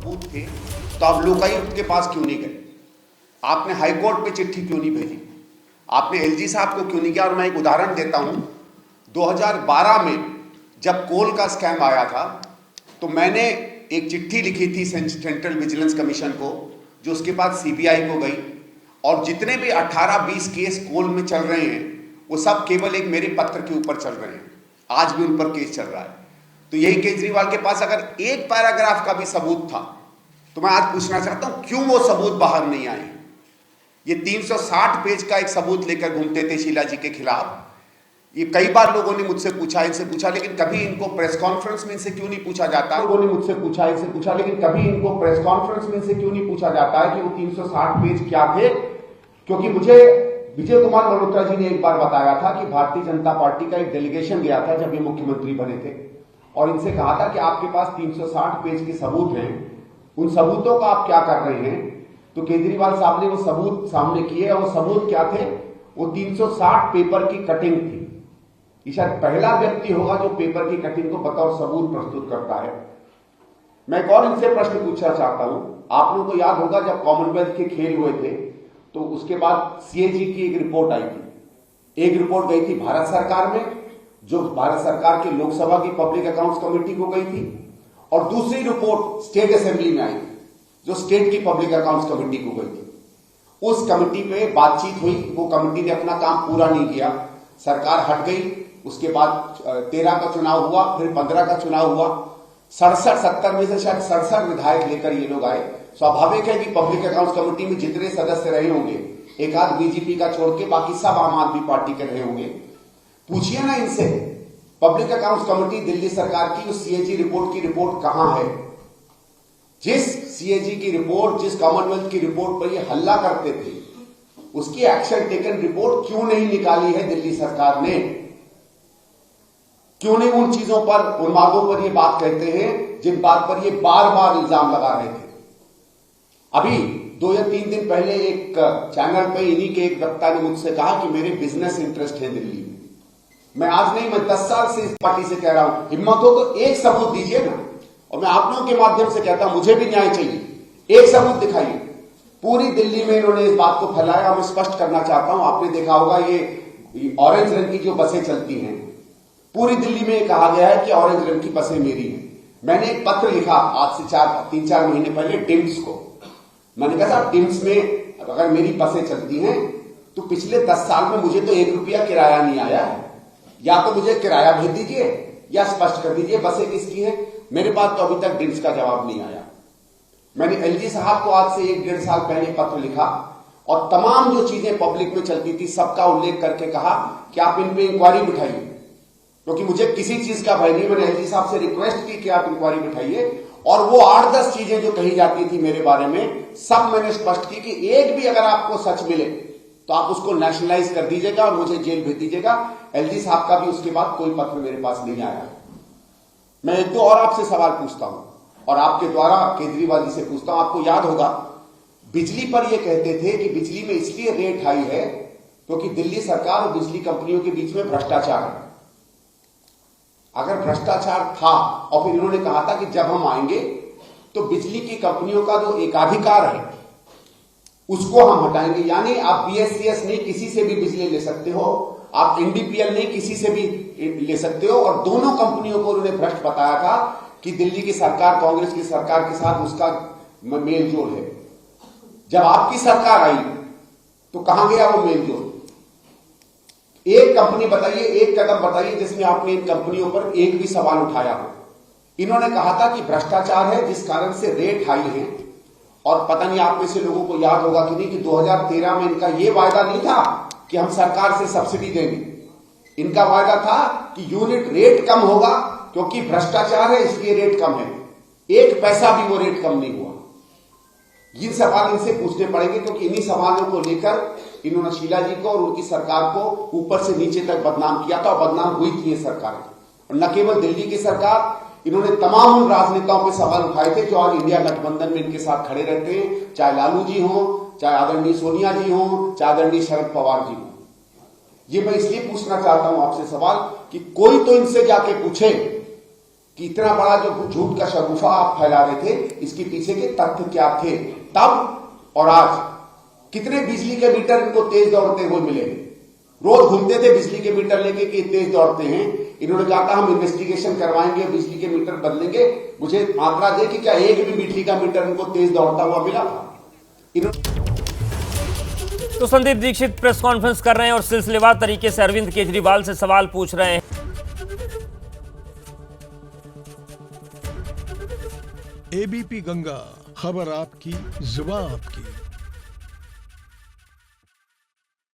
सबूत थे तो आप लोकायुक्त के पास क्यों नहीं गए? आपने हाईकोर्ट पे चिट्ठी क्यों नहीं भेजी? आपने एलजी साहब को क्यों नहीं किया? और मैं एक उदाहरण देता हूं, 2012 में जब कोल का स्कैम आया था तो मैंने एक चिट्ठी लिखी थी सेंट्रल विजिलेंस कमीशन को, जो उसके बाद सीबीआई को गई, और जितने भी 18-20 केस कोल में चल रहे हैं वो सब केवल एक मेरे पत्र के ऊपर चल रहे हैं। आज भी उन पर केस चल रहा है। तो यही केजरीवाल के पास अगर एक पैराग्राफ का भी सबूत था तो मैं आज पूछना चाहता हूं क्यों वो सबूत बाहर नहीं आए? ये 360 पेज का एक सबूत लेकर घूमते थे शीला जी के खिलाफ। ये कई बार लोगों ने मुझसे पूछा, इनसे पूछा, लेकिन कभी इनको प्रेस कॉन्फ्रेंस में इनसे क्यों नहीं पूछा जाता? लोगों ने मुझसे पूछा, इनसे पूछा, लेकिन कभी इनको प्रेस कॉन्फ्रेंस में इनसे क्यों नहीं पूछा जाता है कि वो 360 पेज क्या थे? क्योंकि मुझे विजय कुमार मल्होत्रा जी ने एक बार बताया था कि भारतीय जनता पार्टी का एक डेलीगेशन गया था जब ये मुख्यमंत्री बने थे, और इनसे कहा था कि आपके पास 360 पेज के सबूत हैं, उन सबूतों का आप क्या कर रहे हैं? तो केजरीवाल साहब ने वो सबूत सामने किए, और वो सबूत क्या थे? वो 360 पेपर की कटिंग थी। ये शायद पहला व्यक्ति होगा जो पेपर की कटिंग को बतौर सबूत प्रस्तुत करता है। मैं एक और इनसे प्रश्न पूछना चाहता हूं। आप लोगों को याद होगा जब कॉमनवेल्थ के खेल हुए थे तो उसके बाद सीएजी की एक रिपोर्ट आई थी। एक रिपोर्ट गई थी भारत सरकार में, जो भारत सरकार की लोकसभा की पब्लिक अकाउंट्स कमेटी को गई थी, और दूसरी रिपोर्ट स्टेट असेंबली में आई थी जो स्टेट की पब्लिक अकाउंट्स कमेटी को गई थी। उस कमेटी पे बातचीत हुई, वो कमेटी ने अपना काम पूरा नहीं किया, सरकार हट गई। उसके बाद 13 का चुनाव हुआ, फिर 15 का चुनाव हुआ। 67-70 में से शायद 67 विधायक लेकर ये लोग आए। स्वाभाविक है कि पब्लिक अकाउंट्स कमेटी में जितने सदस्य रहे होंगे, एक आध बीजेपी का छोड़ के बाकी सब आम आदमी पार्टी के रहे होंगे। पूछिए ना इनसे, पब्लिक अकाउंट्स कमेटी दिल्ली सरकार की उस सीएजी रिपोर्ट की रिपोर्ट कहां है? जिस सीएजी की रिपोर्ट, जिस कॉमनवेल्थ की रिपोर्ट पर ये हल्ला करते थे, उसकी एक्शन टेकन रिपोर्ट क्यों नहीं निकाली है दिल्ली सरकार ने? क्यों नहीं उन चीजों पर, उन मार्गों पर ये बात कहते हैं जिन बात पर ये बार बार इल्जाम लगा रहे थे? अभी 2 या 3 दिन पहले एक चैनल पे इन्हीं के एक वक्ता ने मुझसे कहा कि मेरे बिजनेस इंटरेस्ट है दिल्ली में। मैं आज नहीं, मैं 10 साल से इस पार्टी से कह रहा हूं, हिम्मत हो तो एक सबूत दीजिए ना। और मैं आप लोगों के माध्यम से कहता हूं, मुझे भी न्याय चाहिए, एक सबूत दिखाइए। पूरी दिल्ली में इन्होंने इस बात को फैलाया। मैं स्पष्ट करना चाहता हूं, आपने देखा होगा ये ऑरेंज रंग की जो बसें चलती हैं, पूरी दिल्ली में कहा गया है कि ऑरेंज रंग की बसें मेरी हैं। मैंने एक पत्र लिखा आज से 3-4 महीने पहले डिम्स को। मैंने कहा साहब, डिम्स में अगर मेरी बसें चलती हैं तो पिछले 10 साल में मुझे तो 1 रुपया किराया नहीं आया है। या तो मुझे किराया भेज दीजिए या स्पष्ट कर दीजिए बसें किसकी हैं। मेरे पास तो अभी तक डिम्स का जवाब नहीं आया। मैंने एलजी साहब को आज से 1-1.5 साल पहले पत्र लिखा और तमाम जो चीजें पब्लिक में चलती थी सबका उल्लेख करके कहा कि आप इन पे इंक्वायरी बिठाइए, क्योंकि मुझे किसी चीज का भय नहीं। मैंने एलजी साहब से रिक्वेस्ट की कि आप इंक्वायरी बिठाइए, और वो 8-10 चीजें जो कही जाती थी मेरे बारे में, सब मैंने स्पष्ट की कि एक भी अगर आपको सच मिले तो आप उसको नेशनलाइज कर दीजिएगा और मुझे जेल भेज दीजिएगा। एलजी साहब का भी उसके बाद कोई पत्र मेरे पास नहीं आया। मैं 1-2 और आपसे सवाल पूछता हूं, और आपके द्वारा केजरीवाल जी से पूछता हूं। आपको याद होगा बिजली पर यह कहते थे कि बिजली में इसलिए रेट हाई है क्योंकि दिल्ली सरकार और बिजली कंपनियों के बीच में भ्रष्टाचार है। अगर भ्रष्टाचार था, और फिर इन्होंने कहा था कि जब हम आएंगे तो बिजली की कंपनियों का जो एकाधिकार है उसको हम हटाएंगे। यानी आप बीएससीएस नहीं किसी से भी बिजली ले सकते हो, आप एनडीपीएल नहीं किसी से भी ले सकते हो। और दोनों कंपनियों को उन्होंने भ्रष्ट बताया था कि दिल्ली की सरकार कांग्रेस की सरकार के साथ उसका मेल जोल है। जब आपकी सरकार आई तो कहां गया वो मेल जोल? एक कंपनी बताइए, एक कदम बताइए जिसमें आपने इन कंपनियों पर एक भी सवाल उठाया हो। इन्होंने कहा था कि भ्रष्टाचार है जिस कारण से रेट हाई है। और पता नहीं आप में से लोगों को याद होगा कि नहीं कि 2013 में इनका यह वायदा नहीं था कि हम सरकार से सब्सिडी देंगे। इनका वायदा था कि यूनिट रेट कम होगा, क्योंकि भ्रष्टाचार है इसलिए रेट कम है। 1 पैसा भी वो रेट कम नहीं हुआ। ये सवाल इनसे पूछने पड़ेंगे, क्योंकि इन्हीं सवालों को लेकर इन्होंने शीला जी को और उनकी सरकार को ऊपर से नीचे तक बदनाम किया था, और बदनाम हुई थी ये सरकार। और न केवल दिल्ली की सरकार, इन्होंने तमाम उन राजनेताओं पे सवाल उठाए थे जो आज इंडिया गठबंधन में इनके साथ खड़े रहते हैं, चाहे लालू जी हों, चाहे आदरणीय सोनिया जी हों, चाहे आदरणीय शरद पवार जी हों। ये मैं इसलिए पूछना चाहता हूं आपसे सवाल कि कोई तो इनसे जाके पूछे कि इतना बड़ा जो झूठ का शगुफा आप फैला रहे थे, इसके पीछे के तथ्य क्या थे तब और आज। कितने बिजली के मीटर इनको तेज दौड़ते हुए मिले? रोज घूमते थे बिजली के मीटर लेके कि तेज दौड़ते हैं। इन्होंने कहा था हम इन्वेस्टिगेशन करवाएंगे, बिजली के मीटर बदलेंगे। मुझे आंकड़ा दे कि क्या एक भी बिजली का मीटर इनको तेज दौड़ता हुआ मिला था? तो संदीप दीक्षित प्रेस कॉन्फ्रेंस कर रहे हैं और सिलसिलेवार तरीके से अरविंद केजरीवाल से सवाल पूछ रहे हैं। एबीपी गंगा, खबर आपकी, जुबान आपकी।